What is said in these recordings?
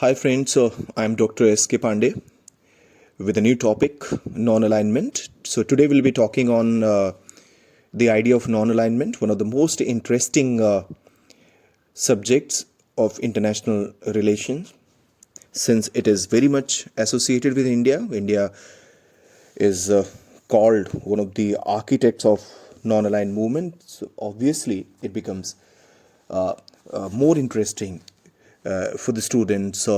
Hi friends, I'm Dr. S.K. Pandey with a new topic, non-alignment. So today we'll be talking on the idea of non-alignment, one of the most interesting subjects of international relations, since it is very much associated with India. India is called one of the architects of non-aligned movement. So obviously, it becomes more interesting for the students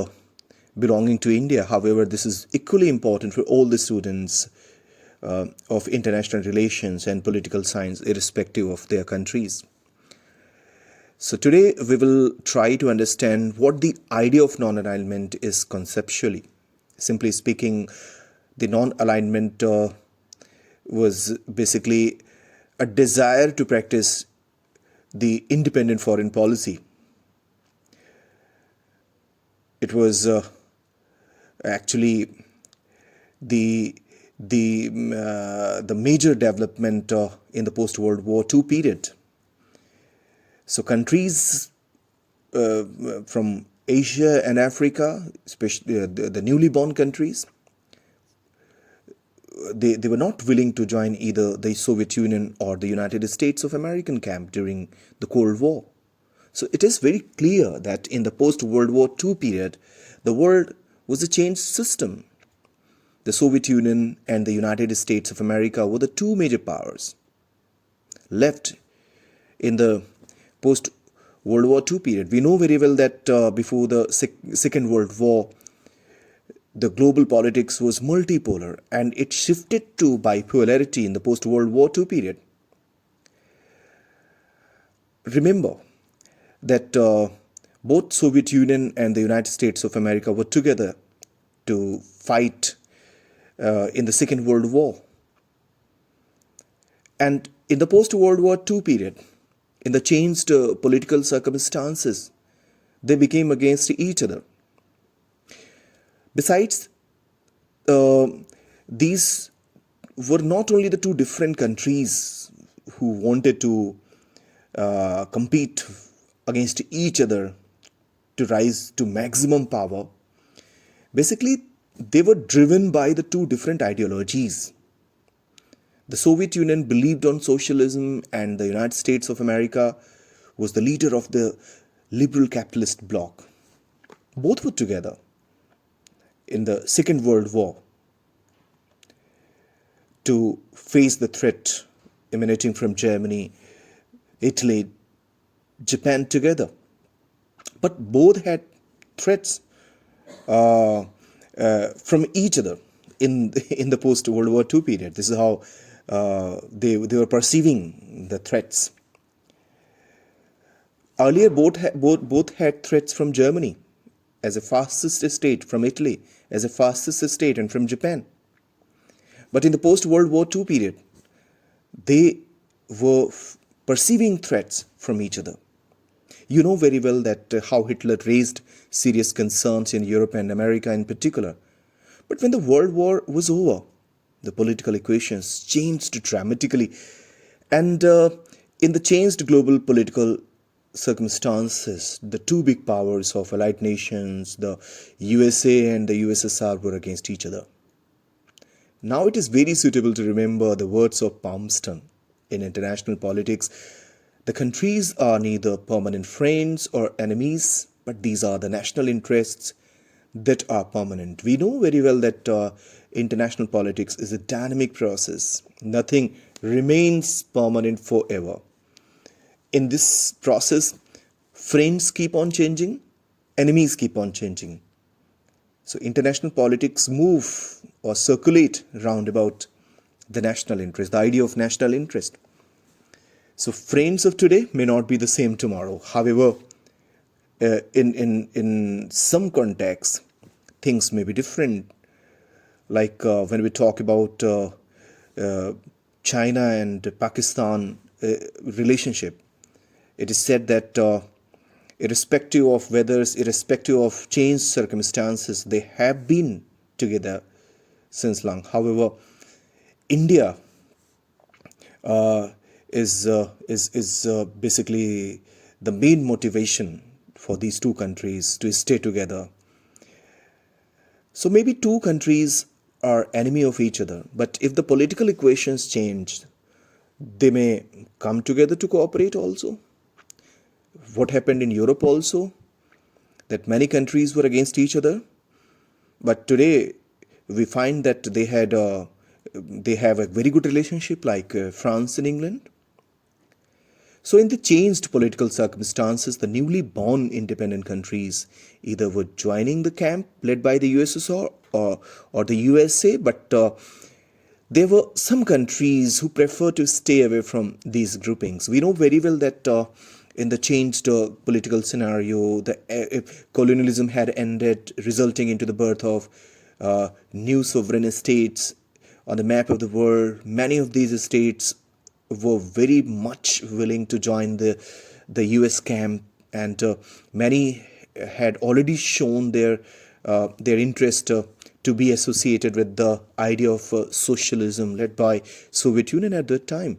belonging to India. However, this is equally important for all the students of international relations and political science, irrespective of their countries. So today we will try to understand what the idea of non-alignment is conceptually. Simply speaking, the non-alignment was basically a desire to practice the independent foreign policy. It was actually the the major development in the post-World War II period. So countries from Asia and Africa, especially the newly born countries, they were not willing to join either the Soviet Union or the United States of American camp during the Cold War. So it is very clear that in the post-World War II period, the world was a changed system. The Soviet Union and the United States of America were the two major powers left in the post-World War II period. We know very well that before the Second World War, the global politics was multipolar and it shifted to bipolarity in the post-World War II period. Remember that both Soviet Union and the United States of America were together to fight in the Second World War. And in the post-World War II period, in the changed political circumstances, they became against each other. Besides, these were not only the two different countries who wanted to compete against each other to rise to maximum power. Basically, they were driven by the two different ideologies. The Soviet Union believed on socialism, and the United States of America was the leader of the liberal capitalist bloc. Both were together in the Second World War to face the threat emanating from Germany, Italy, Japan together. But both had threats from each other in the post-World War II period. This is how they were perceiving the threats. Earlier, both had threats from Germany as a fascist state, from Italy as a fascist state, and from Japan. But in the post-World War II period, they were perceiving threats from each other. You know very well that how Hitler raised serious concerns in Europe and America in particular. But when the World War was over, the political equations changed dramatically. And in the changed global political circumstances, the two big powers of allied nations, the USA and the USSR, were against each other. Now it is very suitable to remember the words of Palmerston in international politics. The countries are neither permanent friends or enemies, but these are the national interests that are permanent. We know very well that international politics is a dynamic process. Nothing remains permanent forever. In this process, friends keep on changing, enemies keep on changing. So international politics move or circulate round about the national interest, the idea of national interest. So friends of today may not be the same tomorrow. However, in some contexts, things may be different. Like when we talk about China and Pakistan relationship, it is said that irrespective of weathers, irrespective of changed circumstances, they have been together since long. However, India is basically the main motivation for these two countries to stay together So maybe two countries are enemy of each other, but if the political equations change, they may come together to cooperate also. What happened in Europe also, that many countries were against each other, but today we find that they have a very good relationship, like France and England. So, in the changed political circumstances, the newly born independent countries either were joining the camp led by the USSR or the USA, but there were some countries who prefer to stay away from these groupings. We know very well that in the changed political scenario, the colonialism had ended, resulting into the birth of new sovereign states on the map of the world. Many of these states were very much willing to join the US camp, and many had already shown their interest to be associated with the idea of socialism led by Soviet Union at that time.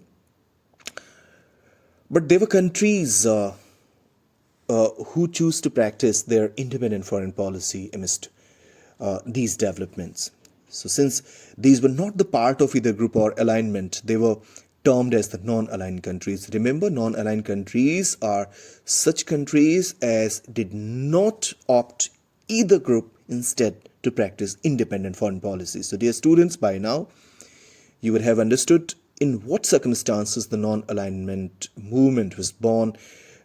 But there were countries who choose to practice their independent foreign policy amidst these developments. So, since these were not the part of either group or alignment, they were termed as the non-aligned countries. Remember, non-aligned countries are such countries as did not opt either group, instead to practice independent foreign policy. So, dear students, by now you would have understood in what circumstances the non-alignment movement was born,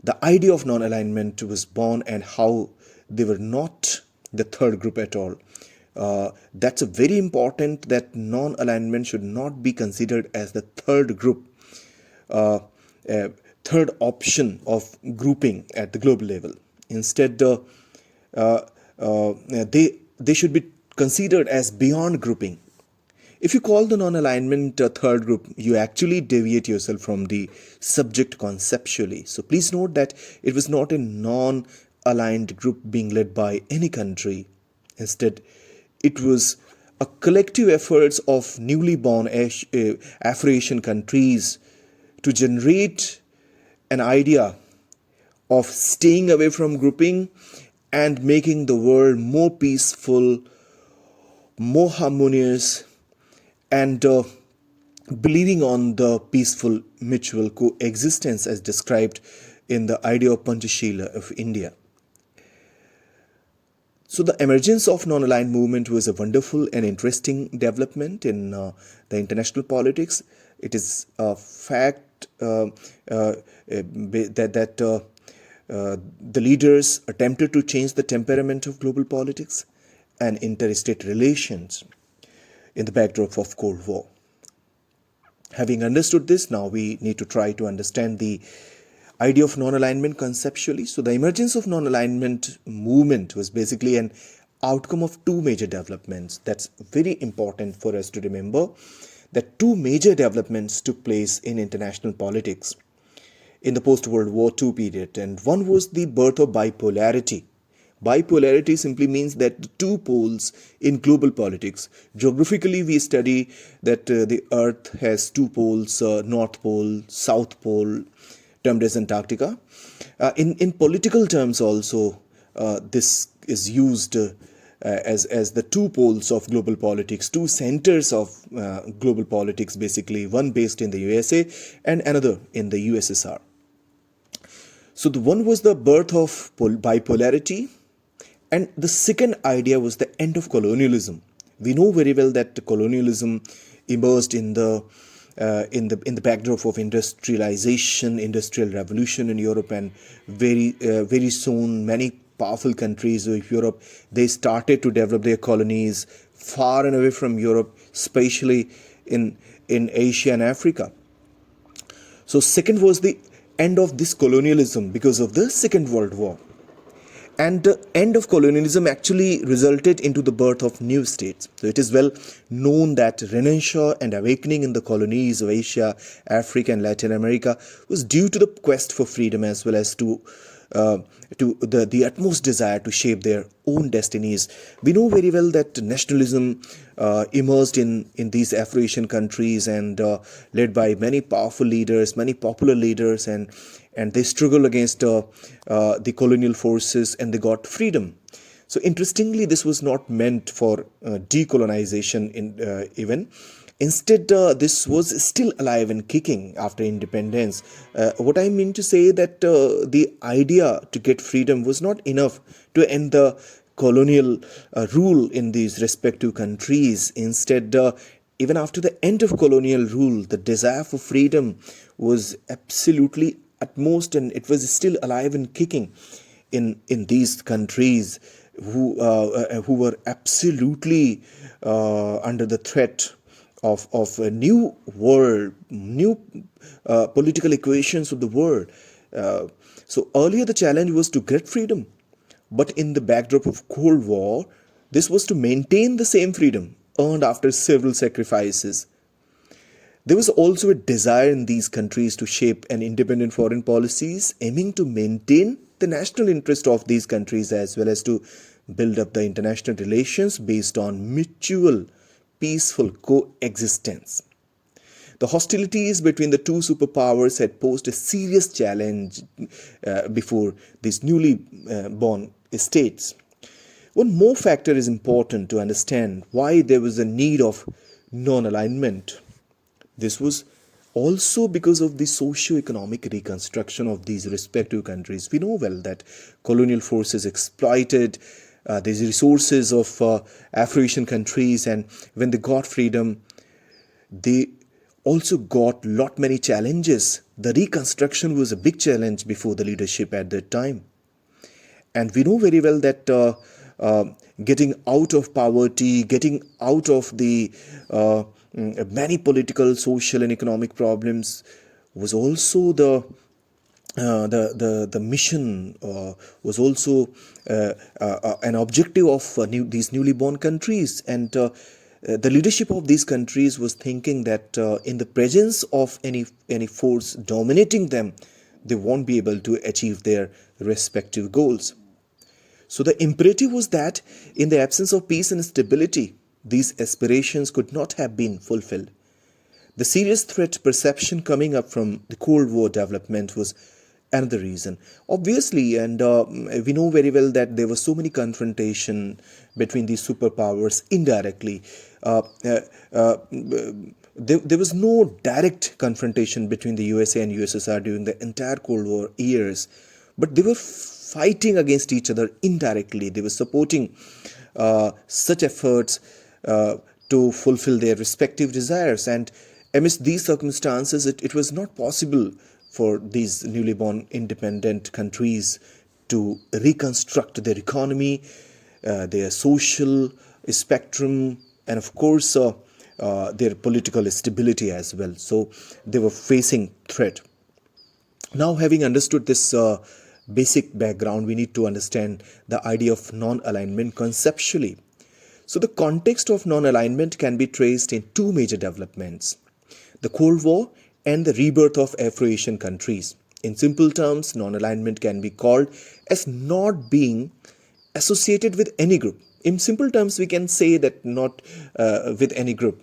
the idea of non-alignment was born, and how they were not the third group at all. That's a very important, that non-alignment should not be considered as the third group, third option of grouping at the global level. Instead, they should be considered as beyond grouping. If you call the non-alignment a third group, you actually deviate yourself from the subject conceptually. So please note that it was not a non-aligned group being led by any country. Instead, it was a collective efforts of newly born Afro-Asian countries to generate an idea of staying away from grouping and making the world more peaceful, more harmonious, and believing on the peaceful mutual coexistence as described in the idea of Panchashila of India. So the emergence of non-aligned movement was a wonderful and interesting development in the international politics. It is a fact that the leaders attempted to change the temperament of global politics and interstate relations in the backdrop of Cold War. Having understood this, now we need to try to understand the idea of non-alignment conceptually. So the emergence of non-alignment movement was basically an outcome of two major developments. That's very important for us to remember, that two major developments took place in international politics in the post-World War II period, and one was the birth of bipolarity. Bipolarity simply means that the two poles in global politics. Geographically, we study that the Earth has two poles, North Pole, South Pole, termed as Antarctica. In political terms also, this is used as the two poles of global politics, two centers of global politics, basically, one based in the USA and another in the USSR. So the one was the birth of bipolarity, and the second idea was the end of colonialism. We know very well that colonialism emerged in the backdrop of industrialization, industrial revolution in Europe, and very soon many powerful countries of Europe, they started to develop their colonies far and away from Europe, especially in Asia and Africa. So second was the end of this colonialism because of the Second World War. And the end of colonialism actually resulted into the birth of new states. So it is well known that renaissance and awakening in the colonies of Asia, Africa, and Latin America was due to the quest for freedom, as well as to the utmost desire to shape their own destinies. We know very well that nationalism emerged in these Afro-Asian countries, and led by many powerful leaders, many popular leaders, and they struggled against the colonial forces, and they got freedom. So interestingly, this was not meant for decolonization even. Instead, this was still alive and kicking after independence. What I mean to say that the idea to get freedom was not enough to end the colonial rule in these respective countries. Instead, even after the end of colonial rule, the desire for freedom was absolutely utmost, and it was still alive and kicking in these countries who were absolutely under the threat of a new world, new political equations of the world. So earlier the challenge was to get freedom, but in the backdrop of Cold War, this was to maintain the same freedom earned after several sacrifices. There was also a desire in these countries to shape an independent foreign policies aiming to maintain the national interest of these countries as well as to build up the international relations based on mutual peaceful coexistence. The hostilities between the two superpowers had posed a serious challenge before these newly born states. One more factor is important to understand why there was a need of non alignment. This was also because of the socio-economic reconstruction of these respective countries. We know well that colonial forces exploited these resources of Afro-Asian countries, and when they got freedom, they also got lot many challenges. The reconstruction was a big challenge before the leadership at that time. And we know very well that getting out of poverty, getting out of the many political, social, and economic problems was also the mission, was also an objective of these newly born countries. And the leadership of these countries was thinking that in the presence of any force dominating them, they won't be able to achieve their respective goals. So the imperative was that in the absence of peace and stability, these aspirations could not have been fulfilled. The serious threat perception coming up from the Cold War development was another reason. Obviously, and we know very well that there was so many confrontation between these superpowers indirectly. There was no direct confrontation between the USA and USSR during the entire Cold War years, but they were fighting against each other indirectly. They were supporting such efforts to fulfill their respective desires. And amidst these circumstances, it was not possible for these newly born independent countries to reconstruct their economy, their social spectrum, and of course, their political stability as well. So they were facing threat. Now, having understood this basic background, we need to understand the idea of non-alignment conceptually. So the context of non-alignment can be traced in two major developments: the Cold War and the rebirth of Afro-Asian countries. In simple terms, non-alignment can be called as not being associated with any group. In simple terms, we can say that not with any group.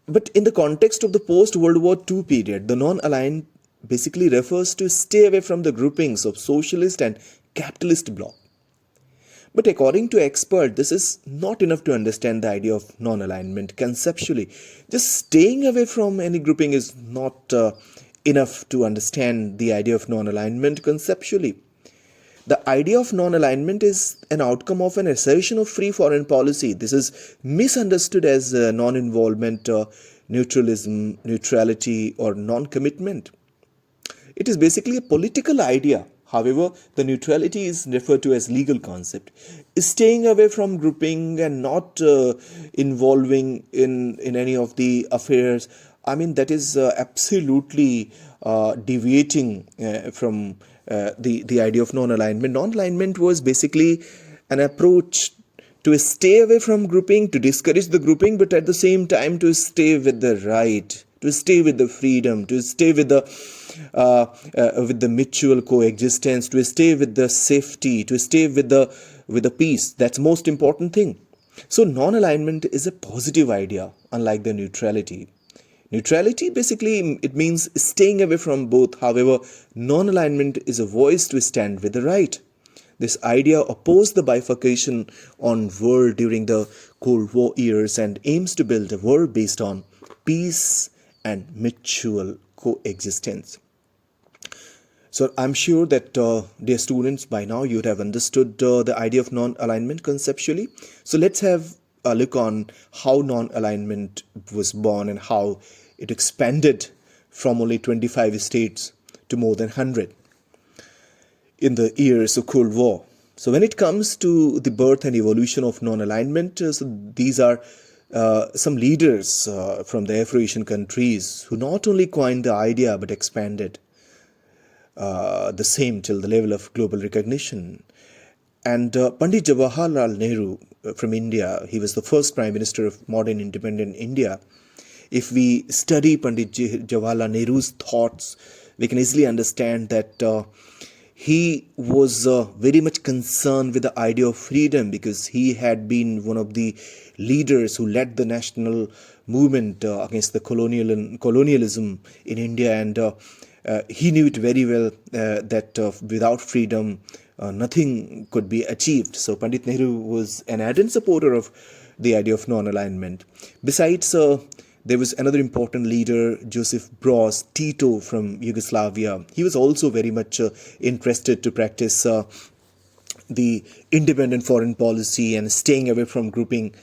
But in the context of the post-World War II period, the non-aligned basically refers to stay away from the groupings of socialist and capitalist bloc. But according to experts, this is not enough to understand the idea of non-alignment conceptually. Just staying away from any grouping is not enough to understand the idea of non-alignment conceptually. The idea of non-alignment is an outcome of an assertion of free foreign policy. This is misunderstood as non-involvement, neutralism, neutrality, or non-commitment. It is basically a political idea. However, the neutrality is referred to as legal concept. Staying away from grouping and not involving in any of the affairs, I mean, that is absolutely deviating from the idea of non-alignment. Non-alignment was basically an approach to stay away from grouping, to discourage the grouping, but at the same time to stay with the right, to stay with the freedom, to stay with the mutual coexistence, to stay with the safety, to stay with the peace. That's most important thing. So non-alignment is a positive idea, unlike the neutrality. Neutrality basically it means staying away from both. However, non-alignment is a voice to stand with the right. This idea opposed the bifurcation on world during the Cold War years and aims to build a world based on peace and mutual coexistence. So I'm sure that, dear students, by now you'd have understood the idea of non-alignment conceptually. So let's have a look on how non-alignment was born and how it expanded from only 25 states to more than 100 in the years of Cold War. So when it comes to the birth and evolution of non-alignment, so these are some leaders from the Afro-Asian countries who not only coined the idea but expanded the same till the level of global recognition. And Pandit Jawaharlal Nehru from India, he was the first Prime Minister of modern independent India. If we study Pandit Jawaharlal Nehru's thoughts, we can easily understand that he was very much concerned with the idea of freedom, because he had been one of the leaders who led the national movement against the colonialism in India, and he knew it very well that without freedom nothing could be achieved. So Pandit Nehru was an ardent supporter of the idea of non-alignment. Besides, there was another important leader, Joseph Broz Tito from Yugoslavia. He was also very much interested to practice the independent foreign policy and staying away from grouping.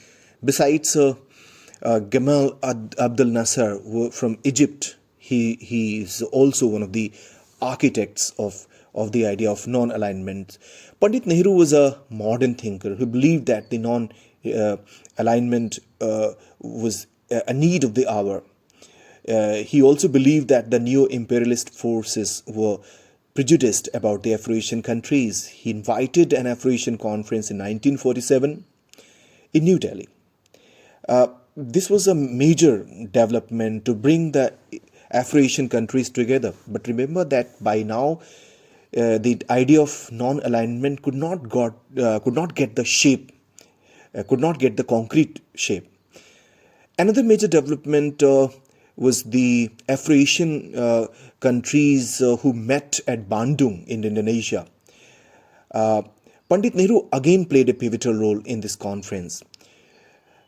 Besides, Gamal Abdel Nasser from Egypt, he is also one of the architects of the idea of non-alignment. Pandit Nehru was a modern thinker who believed that the non-alignment was a need of the hour. He also believed that the neo-imperialist forces were prejudiced about the Afro-Asian countries. He invited an Afro-Asian conference in 1947 in New Delhi. This was a major development to bring the Afro-Asian countries together. But remember that by now, the idea of non-alignment could not get the shape, could not get the concrete shape. Another major development was the Afro-Asian countries who met at Bandung in Indonesia. Pandit Nehru again played a pivotal role in this conference.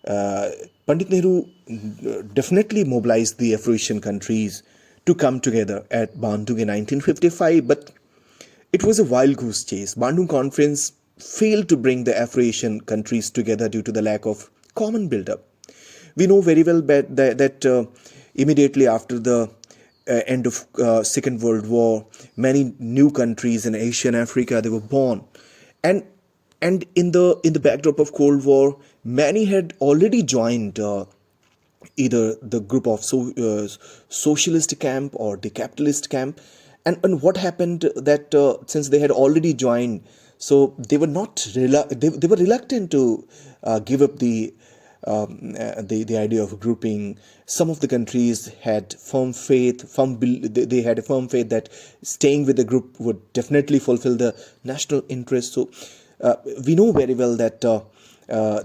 Pandit Nehru definitely mobilized the Afro-Asian countries to come together at Bandung in 1955, but it was a wild goose chase. Bandung Conference failed to bring the Afro-Asian countries together due to the lack of common build-up. We know very well that immediately after the end of Second World War, many new countries in Asia and Africa, they were born, and in the backdrop of Cold War, many had already joined either the group of socialist camp or the capitalist camp, and what happened that since they had already joined, so they were not they were reluctant to give up the idea of grouping. Some of the countries had firm faith, they had a firm faith that staying with the group would definitely fulfill the national interest. So we know very well that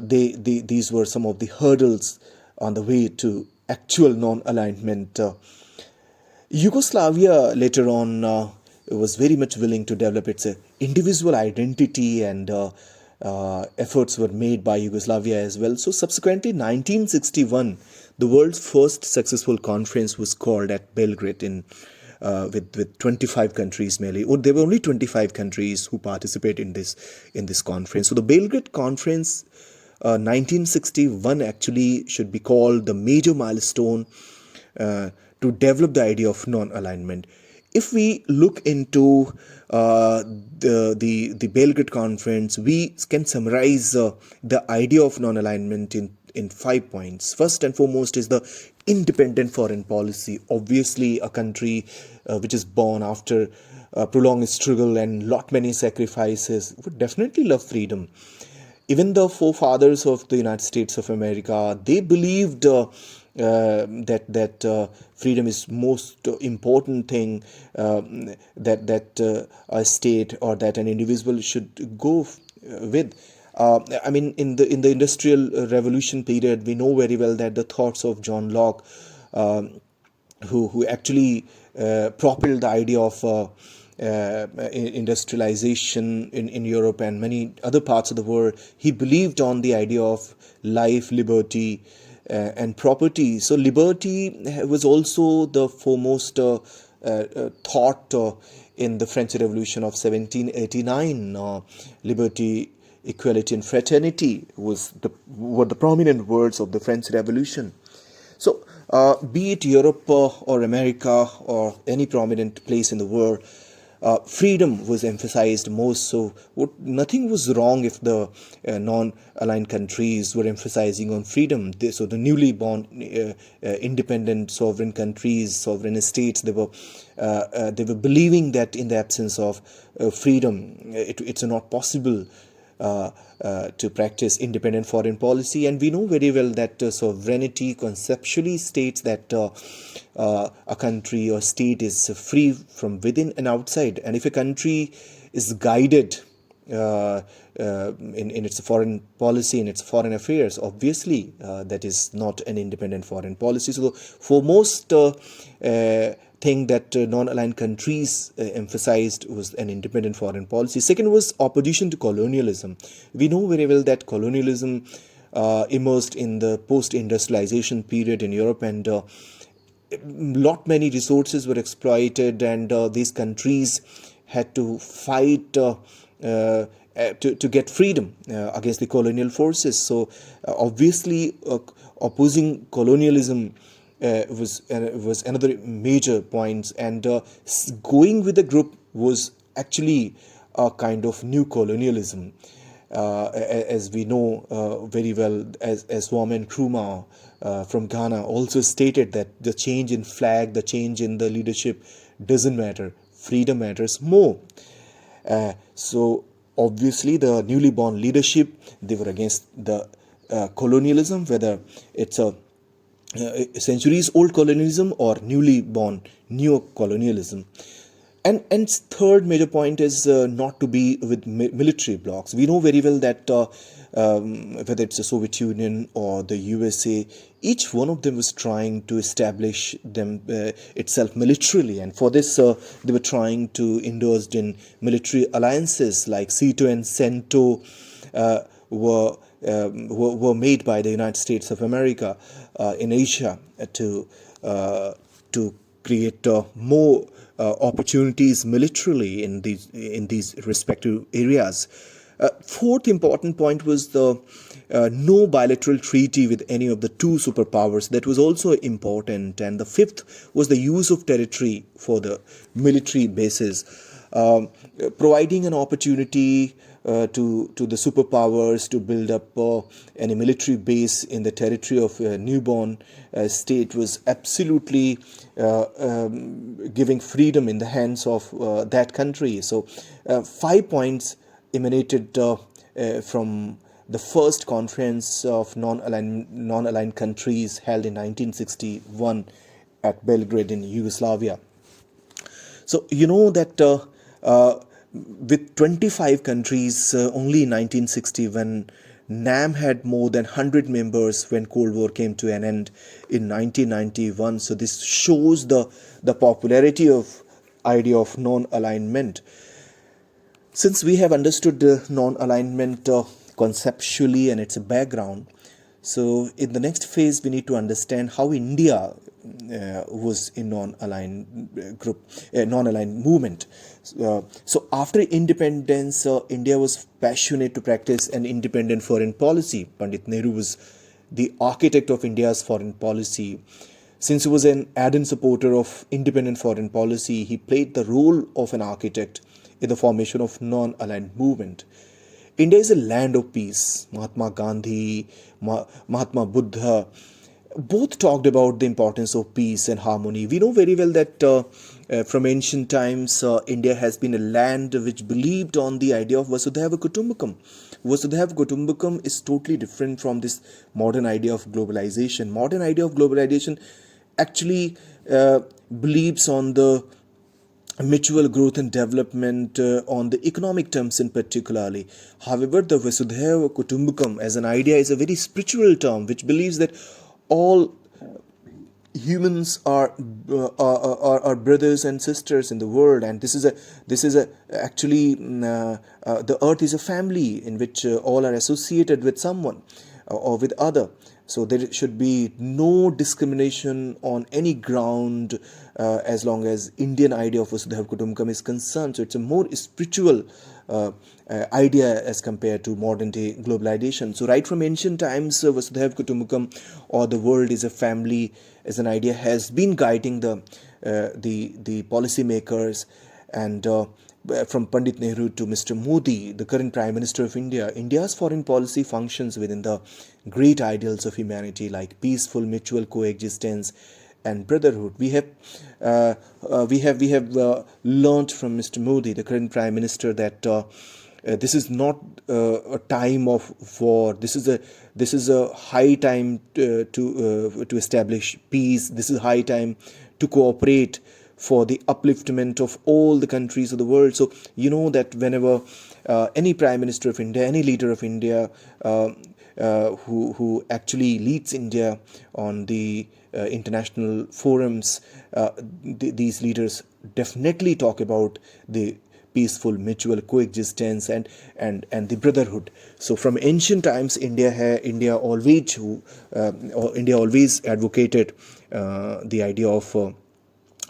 these were some of the hurdles on the way to actual non-alignment. Yugoslavia later on was very much willing to develop its individual identity, and efforts were made by Yugoslavia as well. So subsequently, 1961, the world's first successful conference was called at Belgrade with 25 countries mainly. Or there were only 25 countries who participated in this conference. So the Belgrade Conference 1961 actually should be called the major milestone to develop the idea of non-alignment. If we look into the Belgrade Conference, we can summarize the idea of non-alignment in 5 points. First and foremost is the independent foreign policy. Obviously, a country which is born after prolonged struggle and many sacrifices would definitely love freedom. Even the forefathers of the United States of America, they believed that freedom is most important thing that a state or that an individual should go with. I mean, in the Industrial Revolution period, we know very well that the thoughts of John Locke, who actually propelled the idea of industrialization in Europe and many other parts of the world, he believed on the idea of life, liberty, and property. So liberty was also the foremost thought in the French Revolution of 1789. Liberty, equality, and fraternity were the prominent words of the French Revolution. So, be it Europe or America or any prominent place in the world, freedom was emphasized most. So, nothing was wrong if the non-aligned countries were emphasizing on freedom. So, the newly born independent sovereign countries, sovereign states, they were believing that in the absence of freedom, it's not possible to practice independent foreign policy. And we know very well that sovereignty conceptually states that a country or state is free from within and outside. And if a country is guided in its foreign policy, in its foreign affairs, obviously that is not an independent foreign policy. So for most thing that non-aligned countries emphasized was an independent foreign policy. Second was opposition to colonialism. We know very well that colonialism emerged in the post-industrialization period in Europe, and lot many resources were exploited, and these countries had to fight to get freedom against the colonial forces. So obviously opposing colonialism was another major point, and going with the group was actually a kind of new colonialism, as we know very well, as Kwame Nkrumah from Ghana also stated that the change in flag, the change in the leadership doesn't matter, freedom matters more. So obviously the newly born leadership, they were against the colonialism, whether it's a centuries old colonialism or newly born neo-colonialism. And third major point is not to be with military blocs. We know very well that whether it's the Soviet Union or the USA, each one of them was trying to establish itself militarily, and for this they were trying to indulge in military alliances like SEATO and CENTO were made by the United States of America in Asia to create more opportunities militarily in these respective areas. Fourth important point was the no bilateral treaty with any of the two superpowers. That was also important. And the fifth was the use of territory for the military bases, providing an opportunity to the superpowers to build up any military base in the territory of a newborn state was absolutely giving freedom in the hands of that country. So 5 points emanated from the first conference of non-aligned countries held in 1961 at Belgrade in Yugoslavia. So you know that with 25 countries, only in 1960, when NAM had more than 100 members when Cold War came to an end in 1991. So this shows the popularity of idea of non-alignment. Since we have understood the non-alignment conceptually and its background, so in the next phase we need to understand how India was in non-aligned non-aligned movement. So after independence, India was passionate to practice an independent foreign policy. Pandit Nehru was the architect of India's foreign policy. Since he was an ardent supporter of independent foreign policy, he played the role of an architect in the formation of non-aligned movement. India is a land of peace. Mahatma Gandhi, Mahatma Buddha, both talked about the importance of peace and harmony. We know very well that from ancient times, India has been a land which believed on the idea of Vasudhaiva Kutumbakam. Vasudhaiva Kutumbakam is totally different from this modern idea of globalization. Modern idea of globalization actually believes on the mutual growth and development on the economic terms in particularly. However, the Vasudhaiva Kutumbakam as an idea is a very spiritual term which believes that all humans are brothers and sisters in the world, and this is a actually the earth is a family in which all are associated with someone or with other. So there should be no discrimination on any ground, as long as Indian idea of Vasudhaiva Kutumbakam is concerned. So it's a more spiritual idea as compared to modern day globalization. So right from ancient times, Vasudhaiva Kutumbakam, or the world is a family, as an idea has been guiding the policymakers, and from Pandit Nehru to Mr. Modi, the current Prime Minister of India. India's foreign policy functions within the great ideals of humanity like peaceful mutual coexistence and brotherhood. We have learnt from Mr. Modi, the current Prime Minister, that this is not a time of war. This is a high time to establish peace. This is high time to cooperate for the upliftment of all the countries of the world. So you know that whenever any Prime Minister of India, any leader of India, who actually leads India on the international forums, these leaders definitely talk about the peaceful mutual coexistence and the brotherhood. So from ancient times, India always advocated the idea of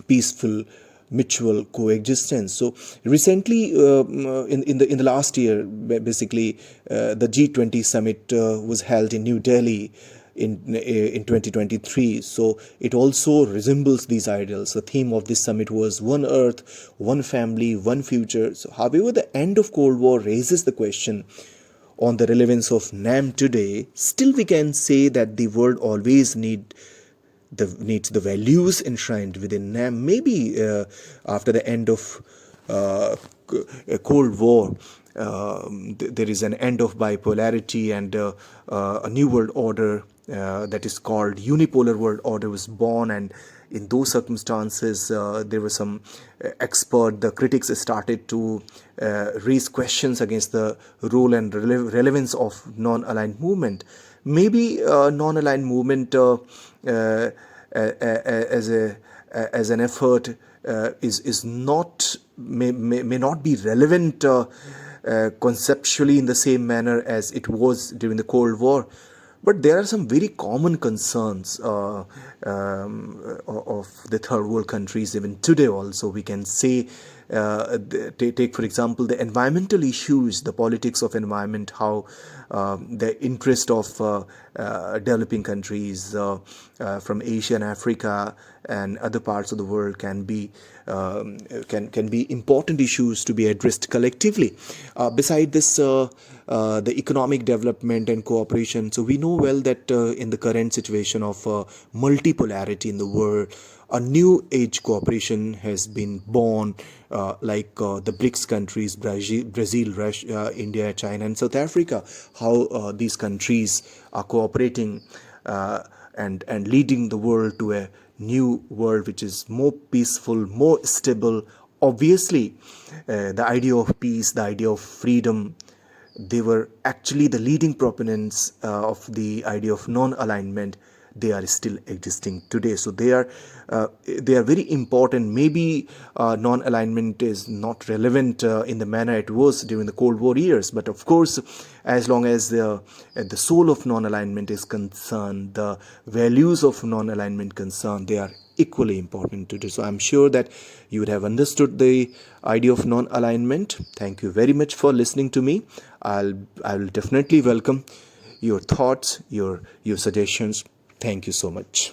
peaceful mutual coexistence. So recently, in the last year, basically, the G20 summit was held in New Delhi in 2023. So it also resembles these ideals. The theme of this summit was one Earth, one family, one future. So however, the end of Cold War raises the question on the relevance of NAM today. Still, we can say that the world always needs the values enshrined within NAM. Maybe after the end of Cold War, there is an end of bipolarity, and a new world order that is called unipolar world order was born. And in those circumstances, there were some the critics started to raise questions against the role and relevance of non-aligned movement. Maybe non-aligned movement as an effort is not may not be relevant conceptually in the same manner as it was during the Cold War. But there are some very common concerns of the third world countries even today. Also, we can say, take for example the environmental issues, the politics of environment, how the interest of developing countries from Asia and Africa and other parts of the world can be important issues to be addressed collectively. Beside this, the economic development and cooperation. So we know well that in the current situation of multipolarity in the world, a new age cooperation has been born, like the BRICS countries, Brazil, Russia, India, China, and South Africa. How these countries are cooperating and leading the world to a new world which is more peaceful, more stable. Obviously, the idea of peace, the idea of freedom, they were actually the leading proponents of the idea of non-alignment. They are still existing today. So they are very important. Maybe non-alignment is not relevant in the manner it was during the Cold War years. But of course, as long as the soul of non-alignment is concerned, the values of non-alignment concerned, they are equally important today. So I'm sure that you would have understood the idea of non-alignment. Thank you very much for listening to me. I'll definitely welcome your thoughts, your suggestions. Thank you so much.